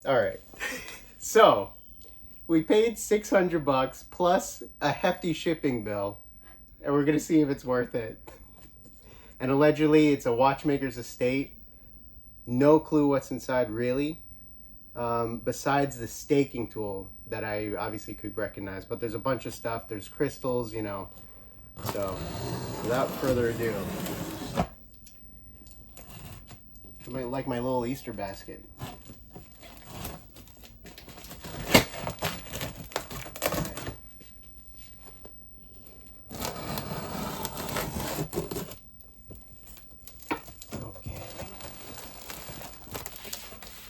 All right. So we paid $600 plus a hefty shipping bill, and we're gonna see if it's worth it. And allegedly, it's a Watchmaker's Estate. No clue what's inside really, besides the staking tool that I obviously could recognize. But there's a bunch of stuff. There's crystals, you know. So without further ado, I might like my little Easter basket. Okay.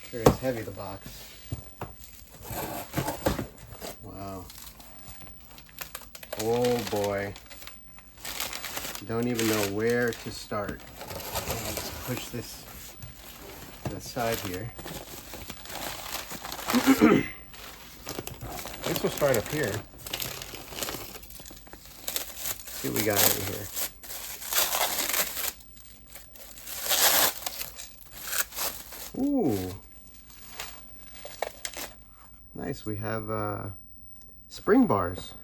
Sure is heavy, the box. Wow. Oh boy. Don't even know where to start. Let's push this to the side here. I guess we'll start up here. See what we got over here. Ooh. Nice, we have spring bars.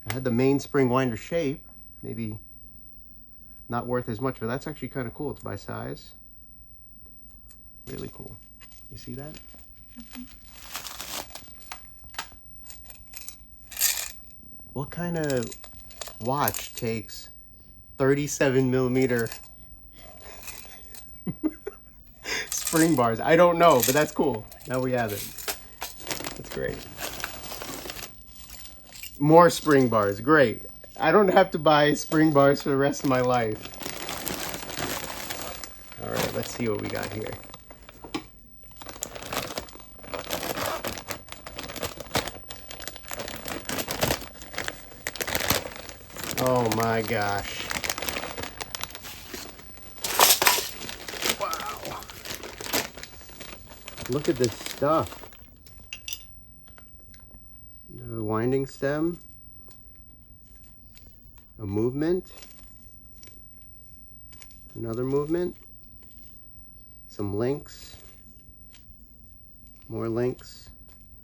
I had the mainspring winder shape, maybe not worth as much, but that's actually kind of cool. It's by size. Really cool. You see that? What kind of watch takes 37 millimeter spring bars? I don't know, but that's cool. Now we have it. That's great. More spring bars, great. I don't have to buy spring bars for the rest of my life. All right, let's see what we got here. Oh my gosh. Wow. Look at this stuff. The winding stem, a movement, another movement, some links, more links.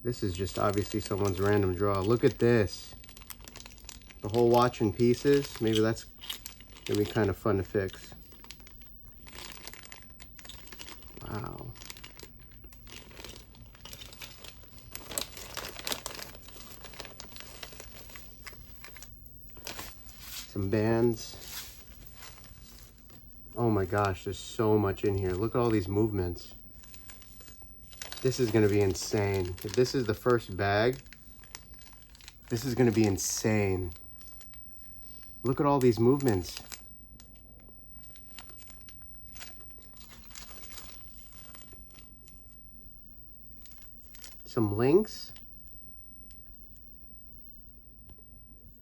This is just obviously someone's random draw. Look at this. The whole watch in pieces. Maybe that's gonna be kind of fun to fix. Wow. Some bands. Oh my gosh, there's so much in here. Look at all these movements. This is gonna be insane. If this is the first bag, this is gonna be insane. Look at all these movements. Some links.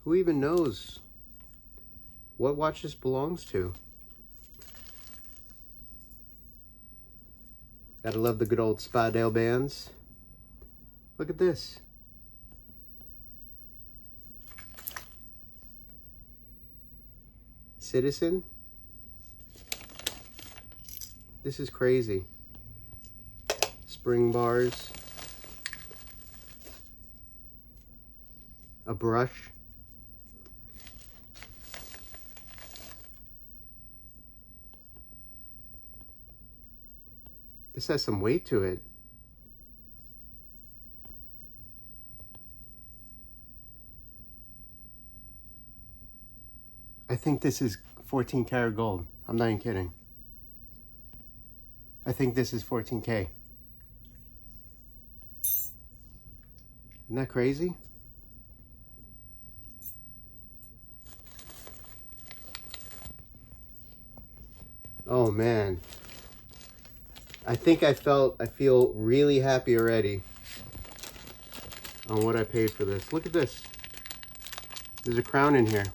Who even knows what watch this belongs to? Gotta love the good old Spadale bands. Look at this. Citizen. This is crazy. Spring bars. A brush. This has some weight to it. I think this is 14 karat gold. I'm not even kidding. I think this is 14K. Isn't that crazy? Oh man. I think I feel really happy already on what I paid for this. Look at this. There's a crown in here.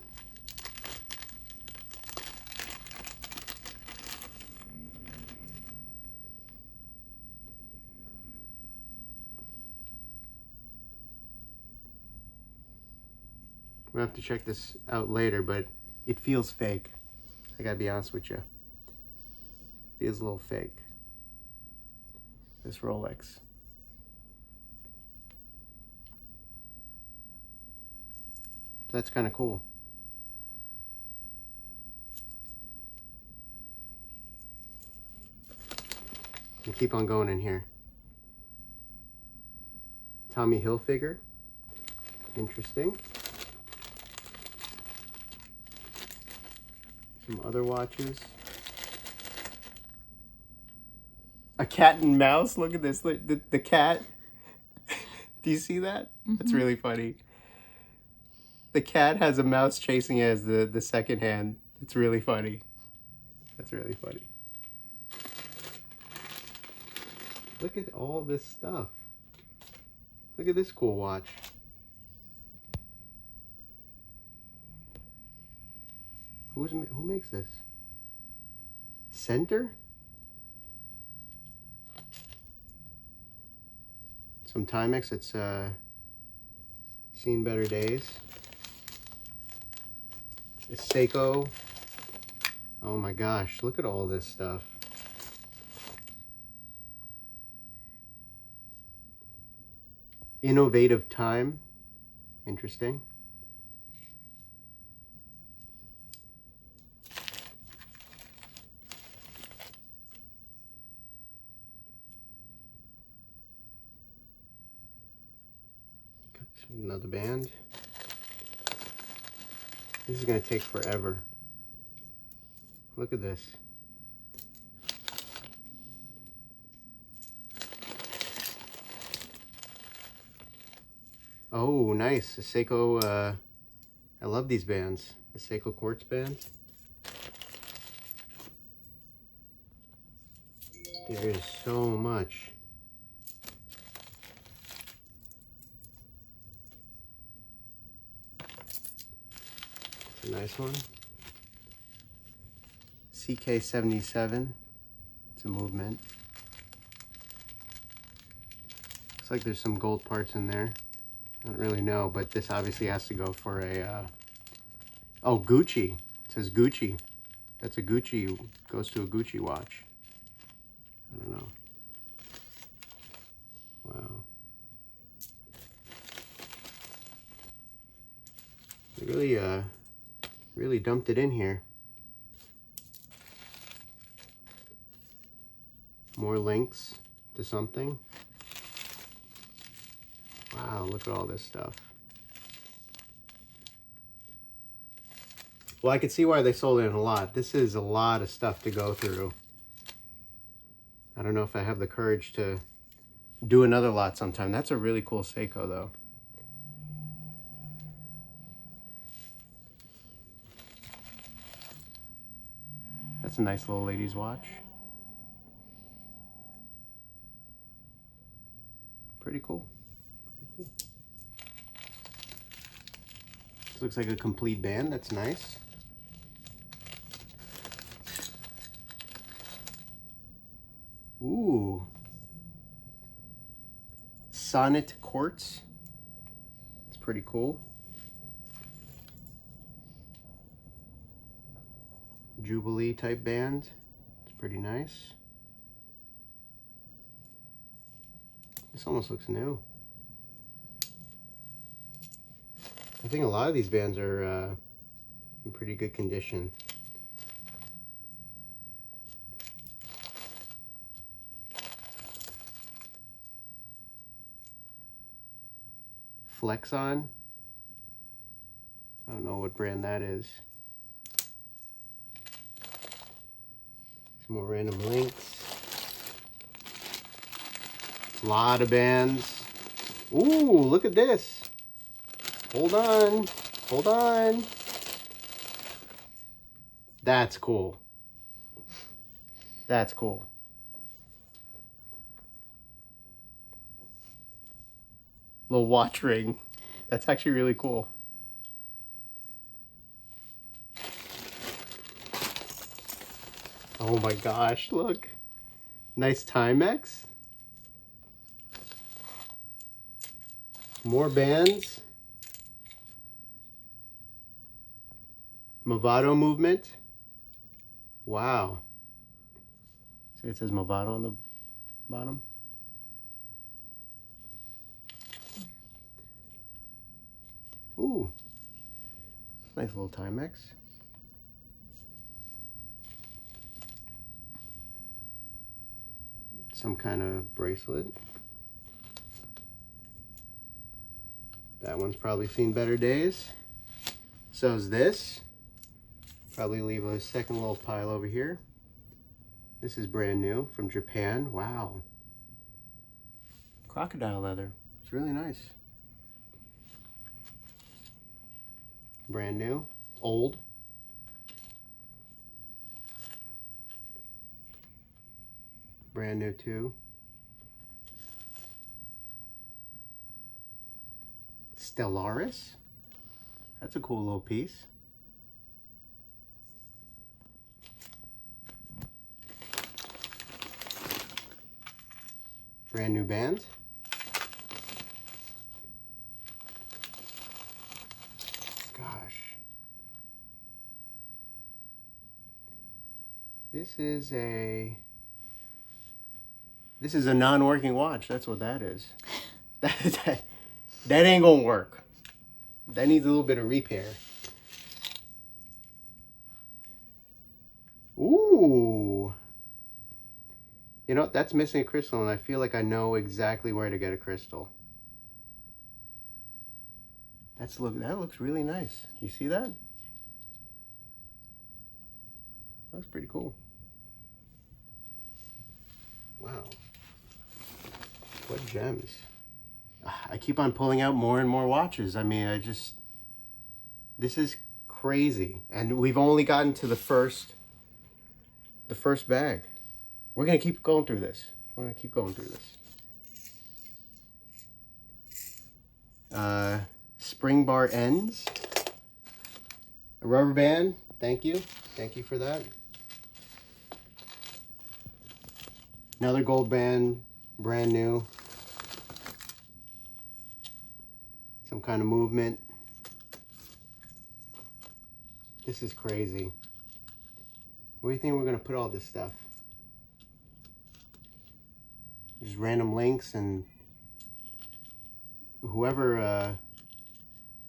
We'll have to check this out later, but it feels fake. I gotta be honest with you. Feels a little fake. this Rolex. That's kind of cool. We'll keep on going in here. Tommy Hilfiger. Interesting. Some other watches. A cat and mouse. Look at this. Look, the cat. Do you see that? Mm-hmm. That's really funny. The cat has a mouse chasing it as the second hand. It's really funny. That's really funny. Look at all this stuff. Look at this cool watch. Who makes this? Center? Some Timex. It's seen better days. It's Seiko. Oh my gosh, look at all this stuff. Innovative Time. Interesting. Another band. This is going to take forever. Look at this. Oh, nice. The Seiko, I love these bands. The Seiko quartz bands. There is so much. It's a nice one. CK77. It's a movement. Looks like there's some gold parts in there. I don't really know, but this obviously has to go for a, oh, Gucci. It says Gucci. That's a Gucci, goes to a Gucci watch. I don't know. Wow. They really, really dumped it in here. More links to something. Wow, look at all this stuff. Well, I could see why they sold it in a lot. This is a lot of stuff to go through. I don't know if I have the courage to do another lot sometime. That's a really cool Seiko, though. That's a nice little lady's watch. Pretty cool. Pretty cool. This looks like a complete band. That's nice. Ooh. Sonnet quartz. It's pretty cool. Jubilee type band. It's pretty nice. This almost looks new. I think a lot of these bands are in pretty good condition. Flexon. I don't know what brand that is. Some more random links. A lot of bands. Ooh, look at this. Hold on. Hold on. That's cool. That's cool. Little watch ring. That's actually really cool. Oh my gosh, look. Nice Timex. More bands. Movado movement. Wow. See, it says Movado on the bottom. Ooh, nice little Timex. Some kind of bracelet. That one's probably seen better days. So's this. Probably leave a second little pile over here. This is brand new from Japan. Wow. Crocodile leather. It's really nice. Brand new. Old. Brand new too. Stellaris. That's a cool little piece. Brand new band. Gosh. This is a non-working watch. That's what that is. That ain't gonna work. That needs a little bit of repair. Ooh. You know, that's missing a crystal, and I feel like I know exactly where to get a crystal. That looks really nice. You see that? That's pretty cool. Wow. What gems. I keep on pulling out more and more watches. I mean, this is crazy. And we've only gotten to the first bag. We're going to keep going through this. We're going to keep going through this. Spring bar ends. A rubber band. Thank you. Thank you for that. Another gold band. Brand new. Some kind of movement. This is crazy. Where do you think we're going to put all this stuff? Just random links, and whoever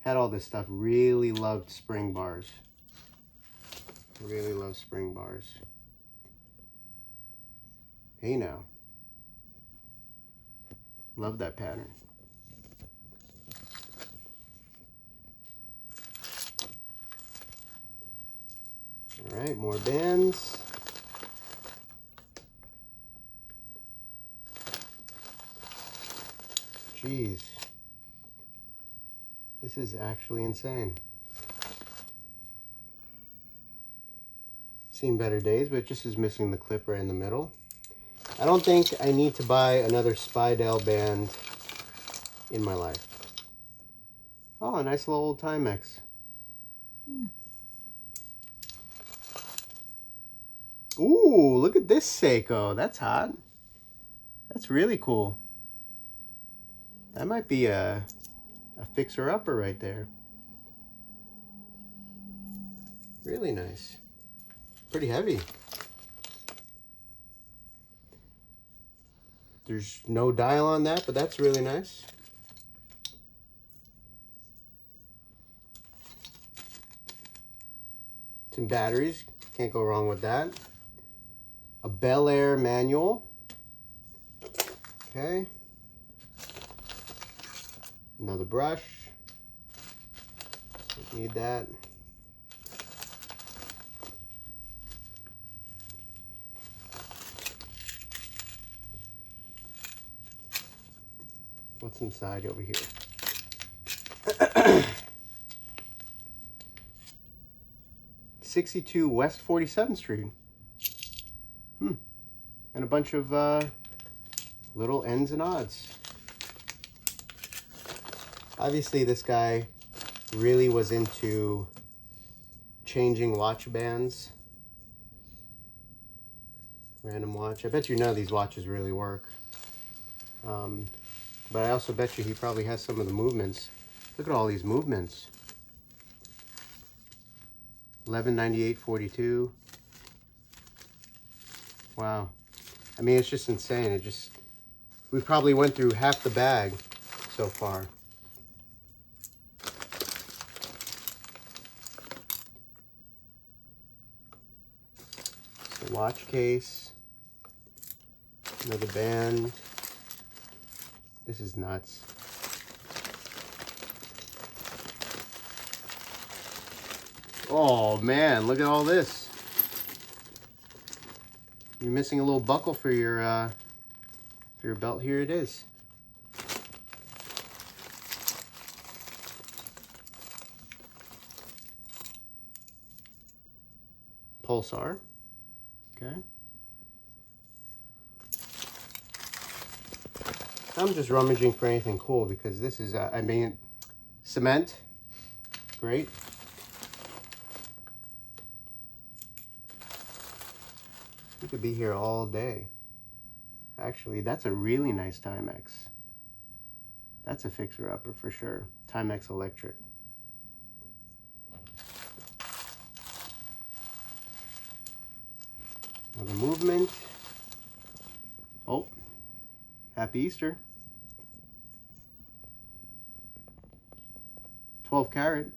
had all this stuff really loved spring bars. Really love spring bars. Hey now. Love that pattern. All right, more bands. Jeez. This is actually insane. Seen better days, but it just is missing the clip right in the middle. I don't think I need to buy another Spidell band in my life. Oh, a nice little old Timex. Ooh, look at this Seiko. That's hot. That's really cool. That might be a fixer-upper right there. Really nice. Pretty heavy. There's no dial on that, but that's really nice. Some batteries. Can't go wrong with that. A Bel Air manual. Okay. Another brush. Don't need that. What's inside over here? 62 West 47th Street. And a bunch of little ends and odds. Obviously, this guy really was into changing watch bands. Random watch. I bet you none of these watches really work. But I also bet you he probably has some of the movements. Look at all these movements. 1198.42. Wow. I mean, it's just insane. We probably went through half the bag so far. A watch case. Another band. This is nuts. Oh man, look at all this. You're missing a little buckle for your belt. Here it is. Pulsar. Okay. I'm just rummaging for anything cool because this is, I mean, cement. Great. We could be here all day. Actually, that's a really nice Timex. That's a fixer-upper for sure. Timex Electric. Now the movement. Oh, happy Easter. 12 karat.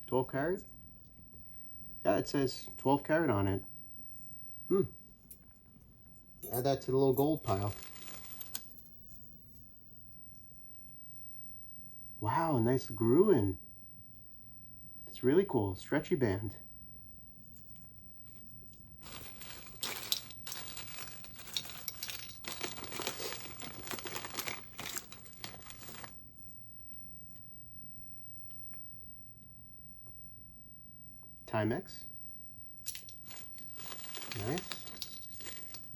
12 karat? Yeah, it says 12 karat on it. Add that to the little gold pile. Wow, nice grooving. It's really cool. Stretchy band. Timex. Nice.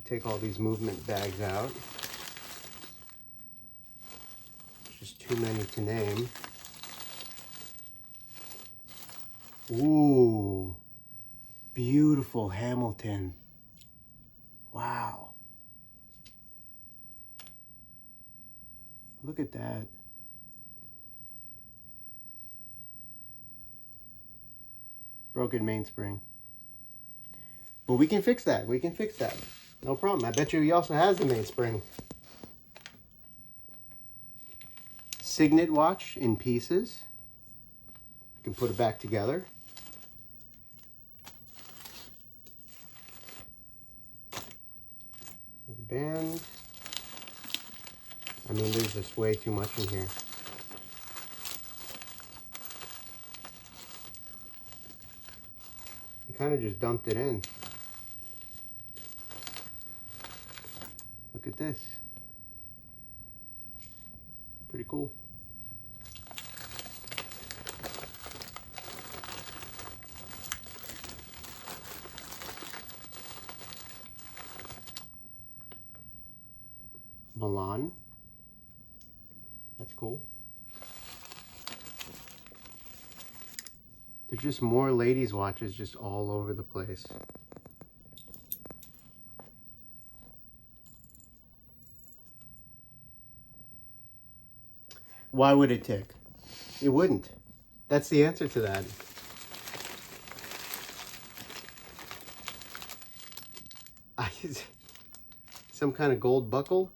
Take all these movement bags out. There's just too many to name. Ooh, beautiful Hamilton. Wow. Look at that. Broken mainspring. But we can fix that. We can fix that. No problem. I bet you he also has the mainspring. Signet watch in pieces. You can put it back together. Band. I mean, there's just way too much in here. I kind of just dumped it in. Look at this. Pretty cool. Milan. That's cool. There's just more ladies' watches just all over the place. Why would it tick? It wouldn't. That's the answer to that. Some kind of gold buckle?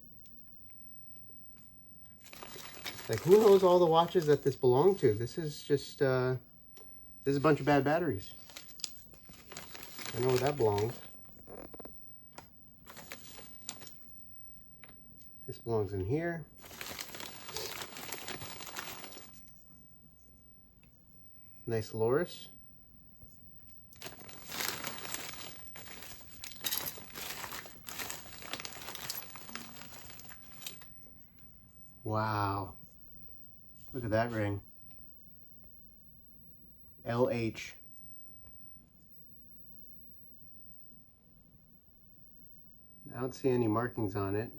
Like, who knows all the watches that this belonged to? This is just, this is a bunch of bad batteries. I know where that belongs. This belongs in here. Nice Loris. Wow. Look at that ring. LH. I don't see any markings on it.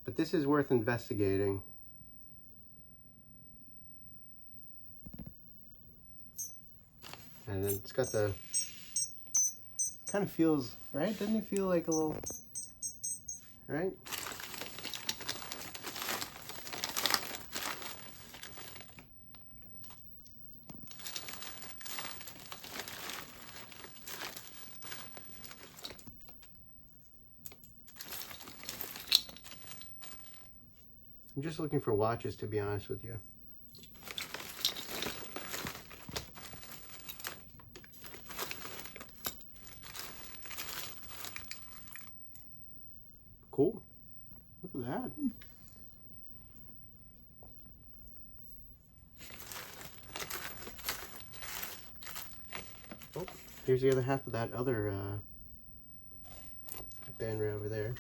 But this is worth investigating. And then it's got the, kind of feels, right? Doesn't it feel like a little, right? I'm just looking for watches, to be honest with you. Cool. Look at that. Oh, here's the other half of that other band right over there.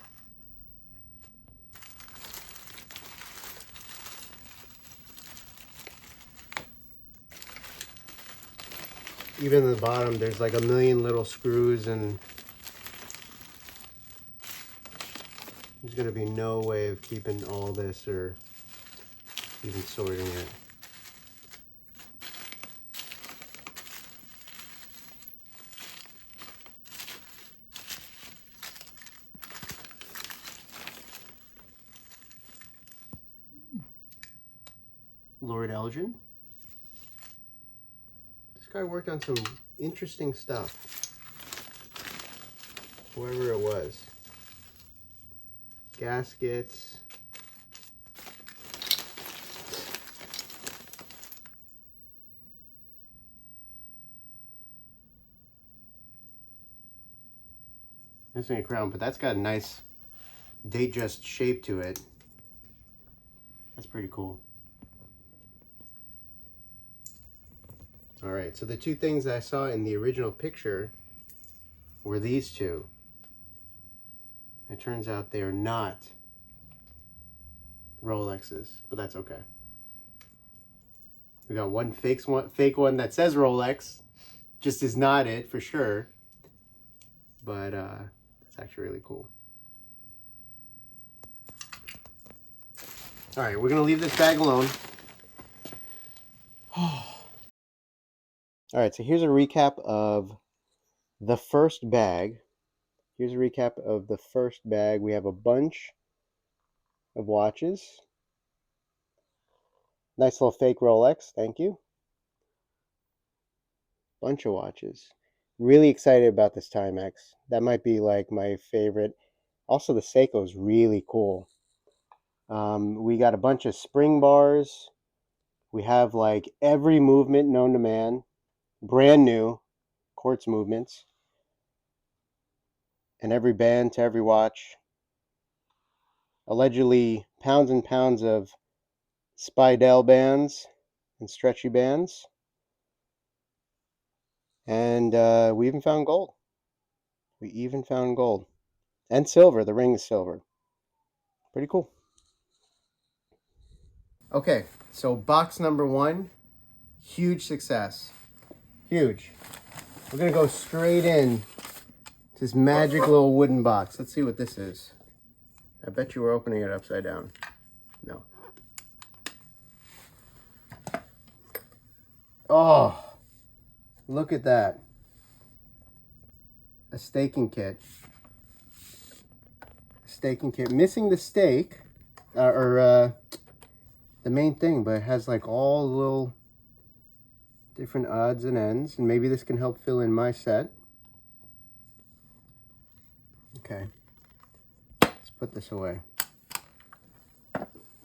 Even at the bottom, there's like a million little screws, and there's going to be no way of keeping all this or even sorting it. Lord Elgin. This guy worked on some interesting stuff. Whoever it was. Gaskets. This ain't a crown, but that's got a nice Datejust shape to it. That's pretty cool. All right, so the two things I saw in the original picture were these two. It turns out they are not Rolexes, but that's okay. We got one fake one that says Rolex, just is not it for sure, but that's actually really cool. All right, we're gonna leave this bag alone. All right, so here's a recap of the first bag. Here's a recap of the first bag. We have a bunch of watches. Nice little fake Rolex, thank you. Bunch of watches. Really excited about this Timex. That might be like my favorite. Also, the Seiko is really cool. We got a bunch of spring bars. We have like every movement known to man. Brand new quartz movements. And every band to every watch. Allegedly pounds and pounds of Spidell bands and stretchy bands. And we even found gold. We even found gold. And silver. The ring is silver. Pretty cool. Okay, so box number one, huge success. Huge. We're gonna go straight in to this magic little wooden box. Let's see what this is. I bet you were opening it upside down. No. Oh, look at that. A staking kit. Staking kit. Missing the stake, the main thing, but it has like all the little different odds and ends, and maybe this can help fill in my set. Okay, let's put this away.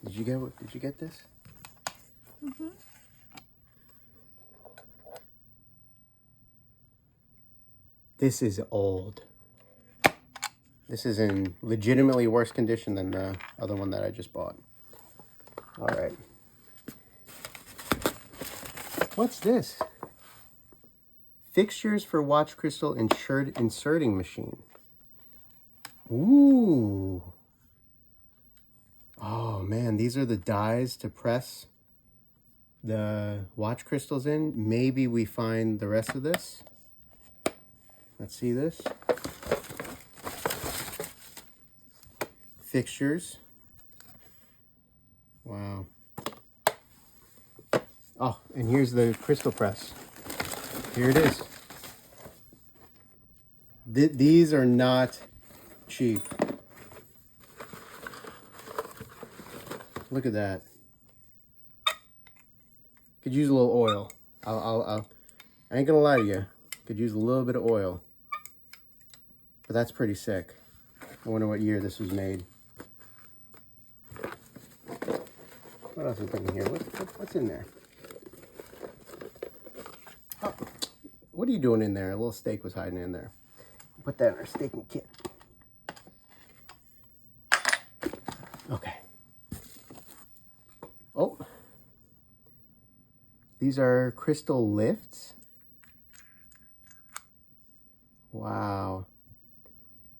Did you get this? Mm-hmm. This is old. This is in legitimately worse condition than the other one that I just bought. All right. What's this? Fixtures for watch crystal inserting machine. Ooh. Oh man, these are the dies to press the watch crystals in. Maybe we find the rest of this. Let's see this. Fixtures. Wow. Oh, and here's the crystal press. Here it is. These are not cheap. Look at that. Could use a little oil. I ain't gonna lie to you. Could use a little bit of oil. But that's pretty sick. I wonder what year this was made. What else is in here? What's in there? Oh, what are you doing in there? A little steak was hiding in there. Put that in our staking kit. Okay. Oh. These are crystal lifts. Wow.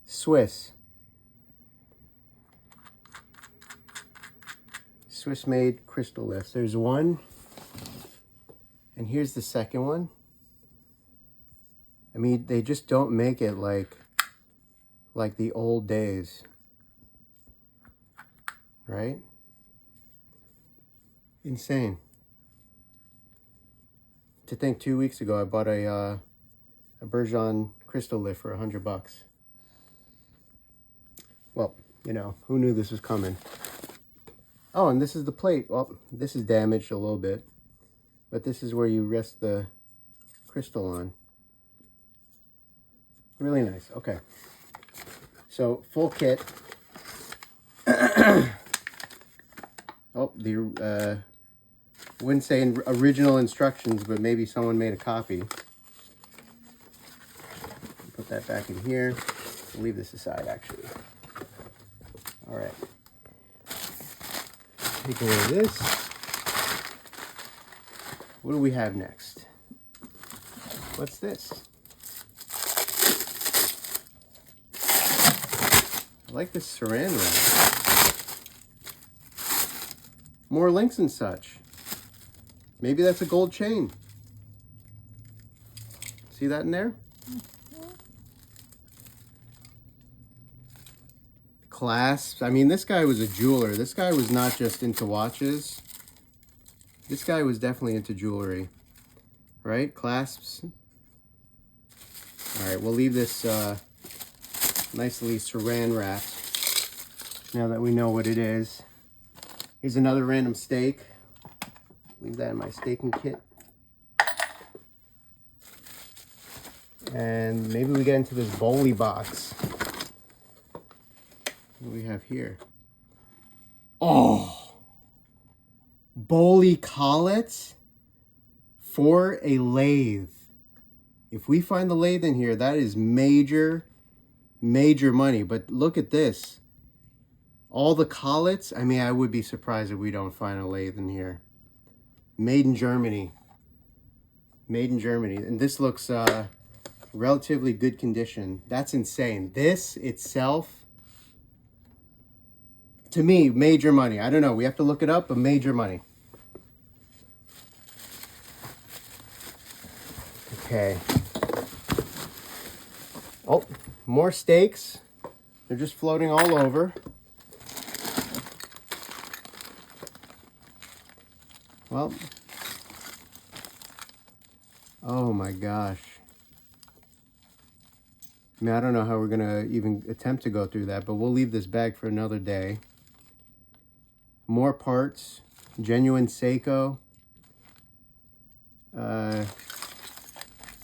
Swiss. Swiss-made crystal lifts. There's one. And here's the second one. I mean, they just don't make it like the old days. Right? Insane. To think 2 weeks ago I bought a Bergeron crystal lift for $100. Well, you know, who knew this was coming? Oh, and this is the plate. Well, this is damaged a little bit, but this is where you rest the crystal on. Really nice. Okay. So, full kit. Oh, the wouldn't say original instructions, but maybe someone made a copy. Put that back in here. I'll leave this aside, actually. All right. Take away this. What do we have next? What's this? I like this saran wrap. More links and such. Maybe that's a gold chain. See that in there? Clasps. I mean, this guy was a jeweler. This guy was not just into watches. This guy was definitely into jewelry. Right? Clasps. All right, we'll leave this nicely saran wrapped now that we know what it is. Here's another random steak. Leave that in my staking kit. And maybe we get into this bowly box. What do we have here? Oh! Bowly collets for a lathe. If we find the lathe in here, that is major, major money. But look at this. All the collets. I mean, I would be surprised if we don't find a lathe in here. Made in Germany. Made in Germany. And this looks relatively good condition. That's insane. This itself, to me, major money. I don't know. We have to look it up, but major money. Okay. Oh, more steaks. They're just floating all over. Well, oh my gosh. I mean, I don't know how we're gonna even attempt to go through that, but we'll leave this bag for another day. More parts, genuine Seiko,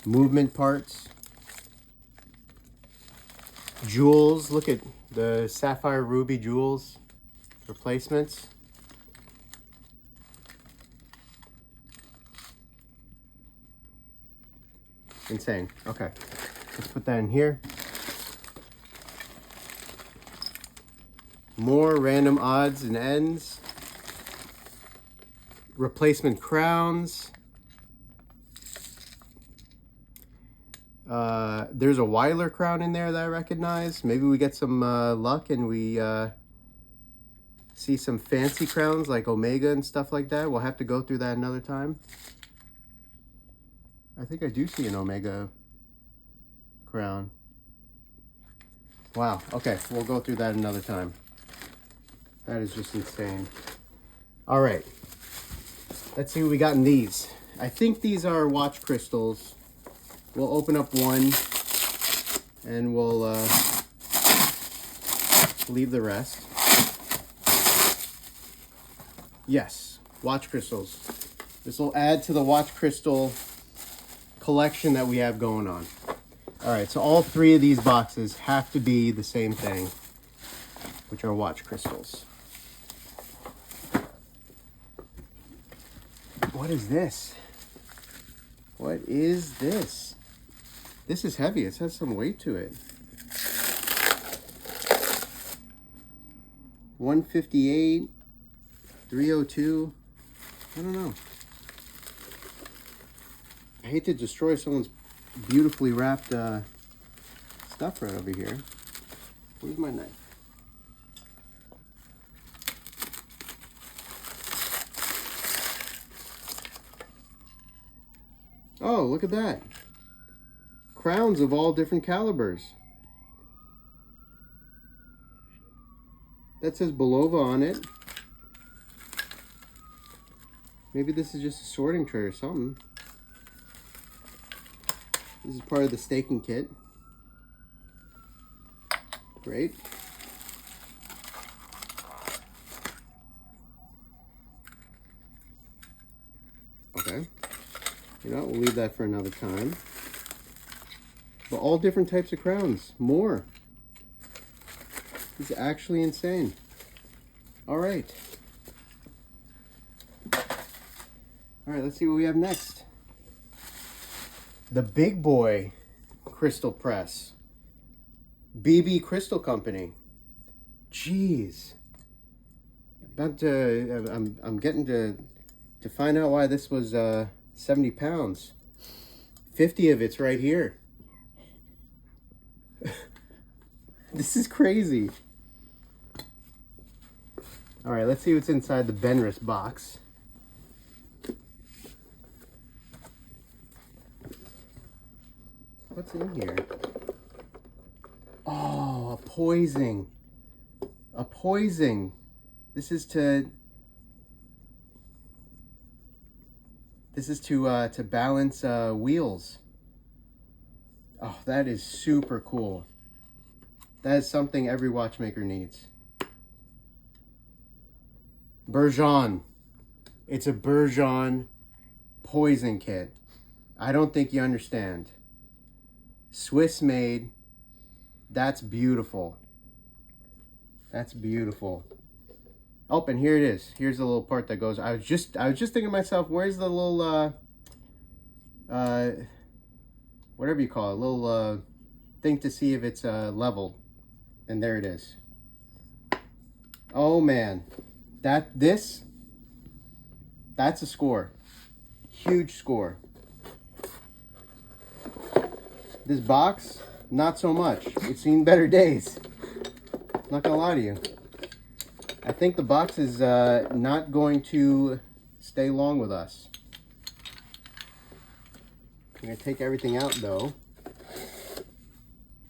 movement parts, jewels. Look at the sapphire ruby jewels, replacements. Insane. Okay, let's put that in here. More random odds and ends. Replacement crowns. There's a Weiler crown in there that I recognize. Maybe we get some luck and we see some fancy crowns like Omega and stuff like that. We'll have to go through that another time. I think I do see an Omega crown. Wow. Okay, we'll go through that another time. That is just insane. All right. Let's see what we got in these. I think these are watch crystals. We'll open up one and we'll leave the rest. Yes, watch crystals. This will add to the watch crystal collection that we have going on. All right, so all three of these boxes have to be the same thing, which are watch crystals. What is this? What is this? This is heavy. It has some weight to it. 158, 302. I don't know. I hate to destroy someone's beautifully wrapped stuff right over here. Where's my knife? Oh, look at that. Crowns of all different calibers. That says Belova on it. Maybe this is just a sorting tray or something. This is part of the staking kit. Great. Okay. You know, we'll leave that for another time. But all different types of crowns. More. This is actually insane. All right. All right, let's see what we have next. The big boy crystal press. BB Crystal Company. Jeez. I'm getting to find out why this was 70 pounds. 50 of it's right here. This is crazy. All right, let's see what's inside the Benris box. What's in here? Oh, a poising. A poising. This is to balance wheels. Oh, that is super cool. That is something every watchmaker needs. Bourgeon. It's a Bourgeon poison kit. I don't think you understand. Swiss made. That's beautiful. That's beautiful. Oh, and here it is. Here's the little part that goes. I was just thinking to myself, where's the little whatever you call it, little thing to see if it's leveled. And there it is. Oh man. That's a score. Huge score. This box, not so much. It's seen better days. Not gonna lie to you. I think the box is not going to stay long with us. I'm gonna take everything out though.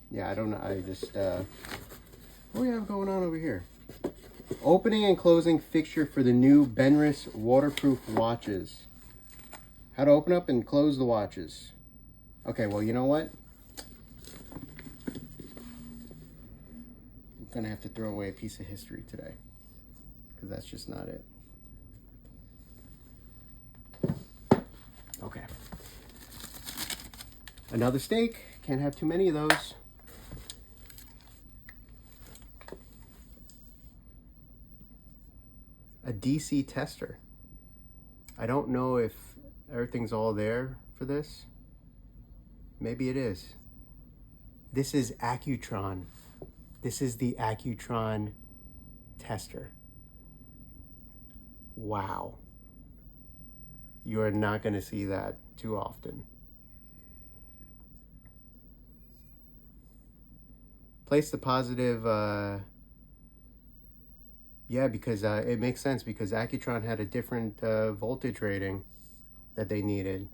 Yeah, I don't know. I just what do we have going on over here? Opening and closing fixture for the new Benris waterproof watches. How to open up and close the watches. Okay, well, you know what? I'm gonna have to throw away a piece of history today, because that's just not it. Okay. Another steak. Can't have too many of those. A DC tester. I don't know if everything's all there for this. Maybe it is. This is Accutron. This is the Accutron tester. Wow. You are not going to see that too often. Place the positive, yeah, because it makes sense, because Accutron had a different voltage rating that they needed.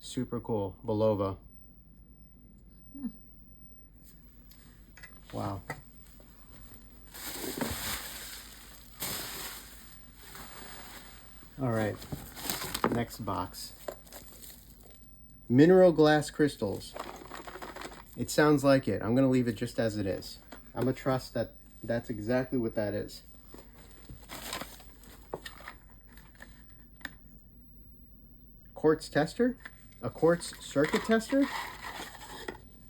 Super cool. Belova. Wow. All right. Next box. Mineral glass crystals. It sounds like it. I'm going to leave it just as it is. I'm going to trust that that's exactly what that is. Quartz tester? A quartz circuit tester?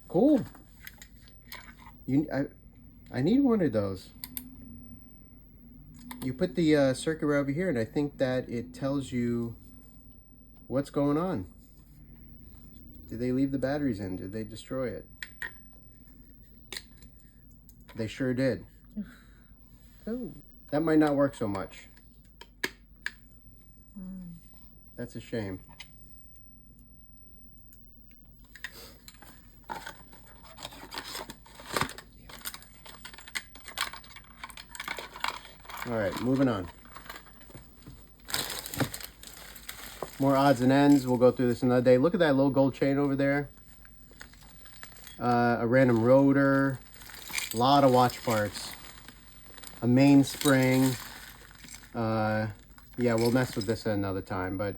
Cool. I need one of those. You put the circuit right over here, and I think that it tells you what's going on. Did they leave the batteries in? Did they destroy it? They sure did. Oh. That might not work so much. That's a shame. All right, moving on. More odds and ends. We'll go through this another day. Look at that little gold chain over there. A random rotor. A lot of watch parts. A mainspring. Yeah, we'll mess with this another time, but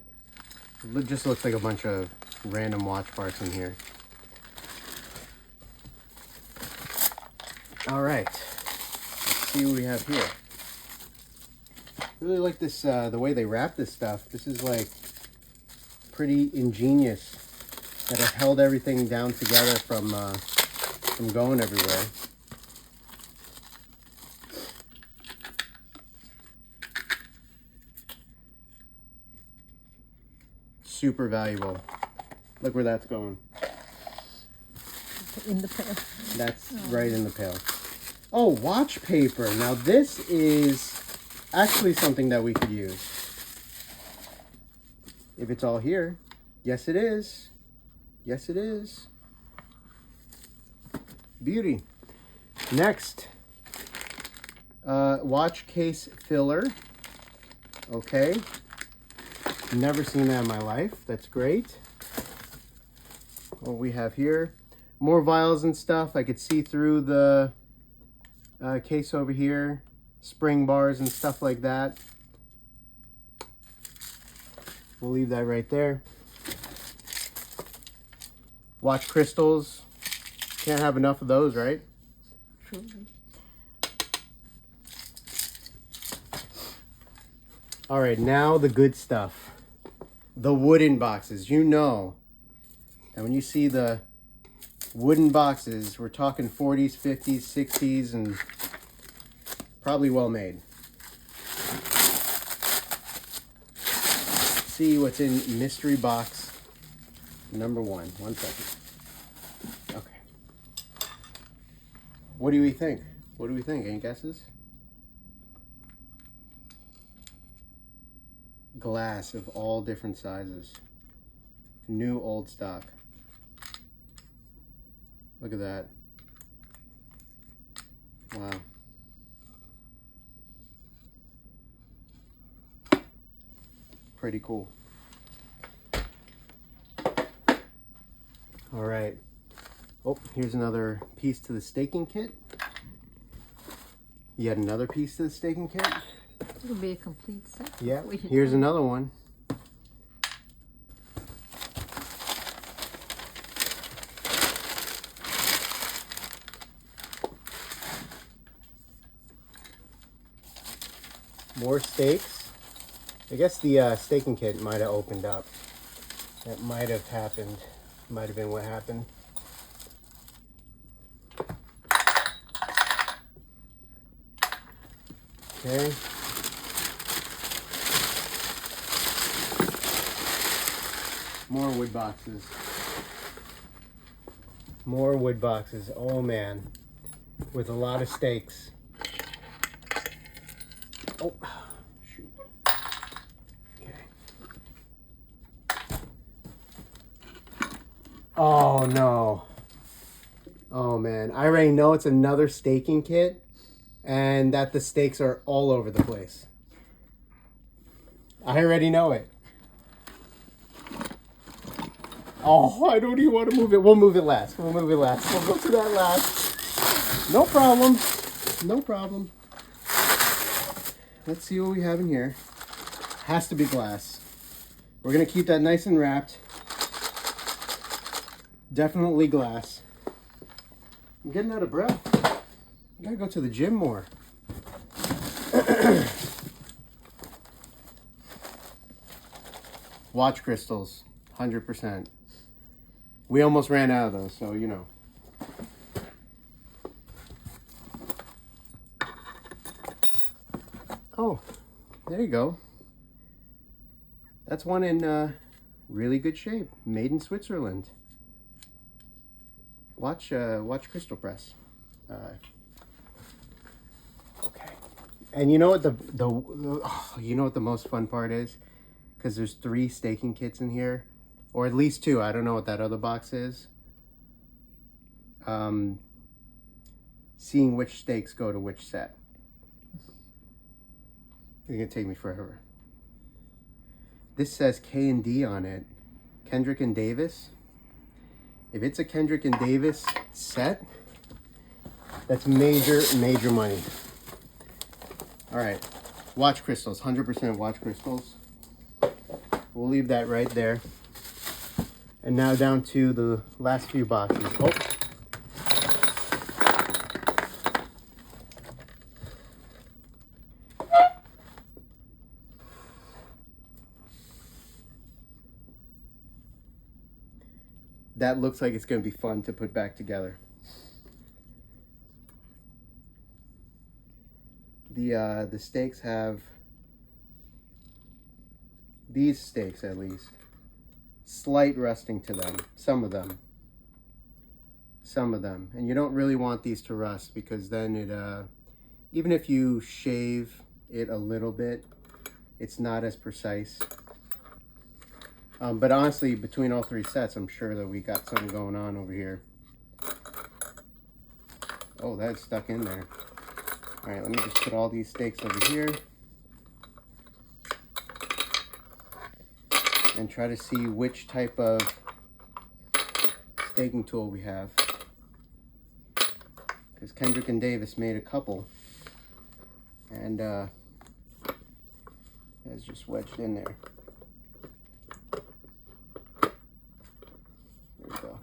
it just looks like a bunch of random watch parts in here. All right, let's see what we have here. Really like this, the way they wrap this stuff. This is like pretty ingenious that it held everything down together from going everywhere. Super valuable. Look where that's going. In the pail. That's right in the pail. Oh, watch paper. Now this is actually something that we could use. If it's all here. Yes, it is. Yes, it is. Beauty. Next, watch case filler. Okay. Never seen that in my life. That's great. What we have here. More vials and stuff. I could see through the case over here. Spring bars and stuff like that. We'll leave that right there. Watch crystals. Can't have enough of those, right? Truly. All right, now the good stuff. The wooden boxes. You know, and when you see the wooden boxes, we're talking 40s, 50s, 60s, and probably well made. See what's in mystery box number 1. 1 second. Okay. What do we think? What do we think? Any guesses? Glass of all different sizes. New old stock. Look at that. Wow. Pretty cool. All right. Oh, here's another piece to the staking kit. Yet another piece to the staking kit. It'll be a complete set. Yeah, here's another one. More stakes. I guess the staking kit might have opened up. That might have happened. Might have been what happened. Okay. More wood boxes. More wood boxes. Oh man. With a lot of stakes. Oh, shoot. Okay. Oh no. Oh man. I already know it's another staking kit and that the stakes are all over the place. I already know it. Oh, I don't even want to move it. We'll move it last. We'll move it last. We'll go to that last. No problem. No problem. Let's see what we have in here. Has to be glass. We're going to keep that nice and wrapped. Definitely glass. I'm getting out of breath. I gotta go to the gym more. Watch crystals. 100%. We almost ran out of those, so you know. Oh, there you go. That's one in really good shape. Made in Switzerland. Watch Crystal Press. Okay. And you know what you know what the most fun part is? Because there's 3 staking kits in here, or at least 2. I don't know what that other box is. Seeing which stakes go to which set. It's gonna take me forever. This says K and D on it. Kendrick and Davis. If it's a Kendrick and Davis set, that's major money. All right, watch crystals, 100% watch crystals. We'll leave that right there. And now down to the last few boxes. Oh. That looks like it's going to be fun to put back together. The stakes have, these stakes at least, slight rusting to them. Some of them. And you don't really want these to rust, because then it, even if you shave it a little bit, it's not as precise. But honestly, between all 3 sets, I'm sure that we got something going on over here. Oh, that's stuck in there. All right, let me just put all these stakes over here and try to see which type of staking tool we have. Because Kendrick and Davis made a couple, and it's just wedged in there. There we go.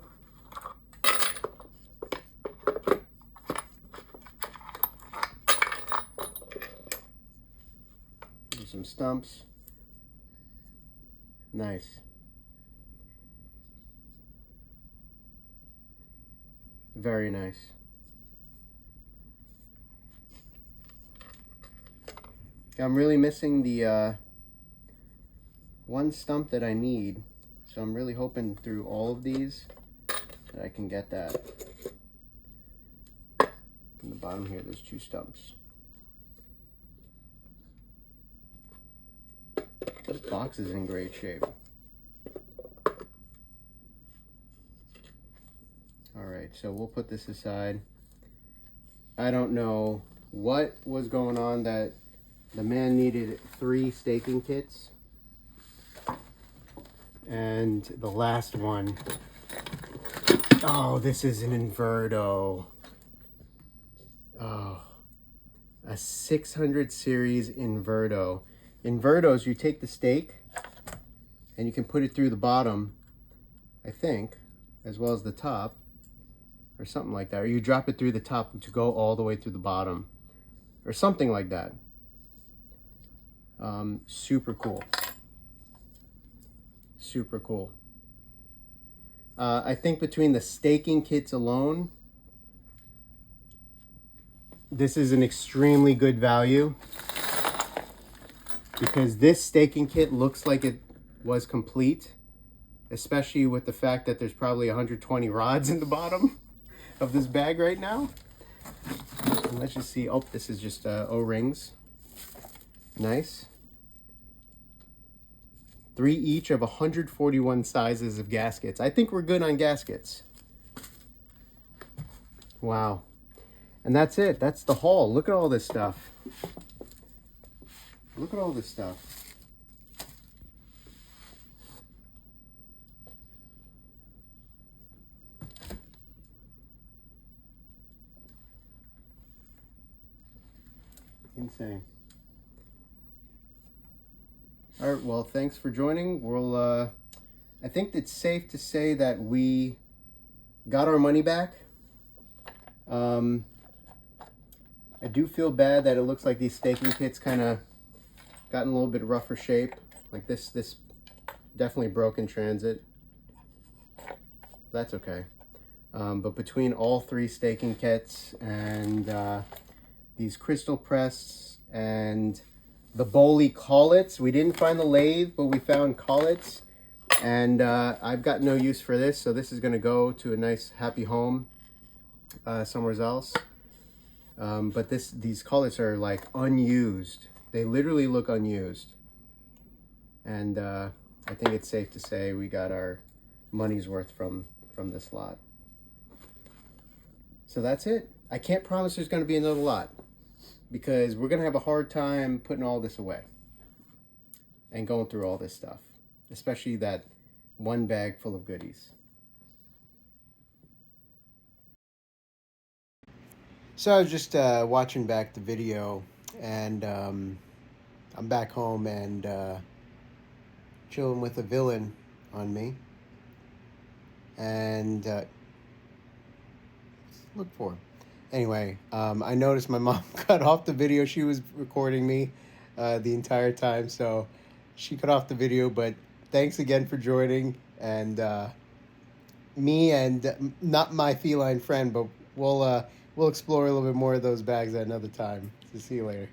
There's some stumps. Nice. Very nice. I'm really missing the one stump that I need, so I'm really hoping through all of these that I can get that. In the bottom here, there's 2 stumps. This box is in great shape. All right, so we'll put this aside. I don't know what was going on that the man needed 3 staking kits. And the last one, oh, this is an Inverdo. Oh, a 600 series Inverdo. Inverdos, you take the stake and you can put it through the bottom, I think, as well as the top, or something like that. Or you drop it through the top to go all the way through the bottom, or something like that. Super cool. Super cool. I think between the staking kits alone, this is an extremely good value, because this staking kit looks like it was complete, especially with the fact that there's probably 120 rods in the bottom of this bag right now. And let's just see. Oh, this is just O-rings. Nice. 3 each of 141 sizes of gaskets. I think we're good on gaskets. Wow. And that's it. That's the haul. Look at all this stuff. Look at all this stuff. Insane. All right, well, thanks for joining. We'll, I think it's safe to say that we got our money back. I do feel bad that it looks like these staking kits kind of gotten a little bit rougher shape. Like this definitely broke in transit. That's okay. But between all 3 staking kits and these crystal press and the Bowley collets, we didn't find the lathe, but we found collets, and I've got no use for this, so this is going to go to a nice happy home somewhere else. But these collets are like unused. They literally look unused. And I think it's safe to say we got our money's worth from this lot. So that's it. I can't promise there's going to be another lot because we're going to have a hard time putting all this away and going through all this stuff, especially that one bag full of goodies. So I was just watching back the video, and I'm back home and chilling with a villain on me. And look for him. Anyway, I noticed my mom cut off the video. She was recording me the entire time, so she cut off the video. But thanks again for joining, and me and not my feline friend, but we'll explore a little bit more of those bags at another time. So see you later.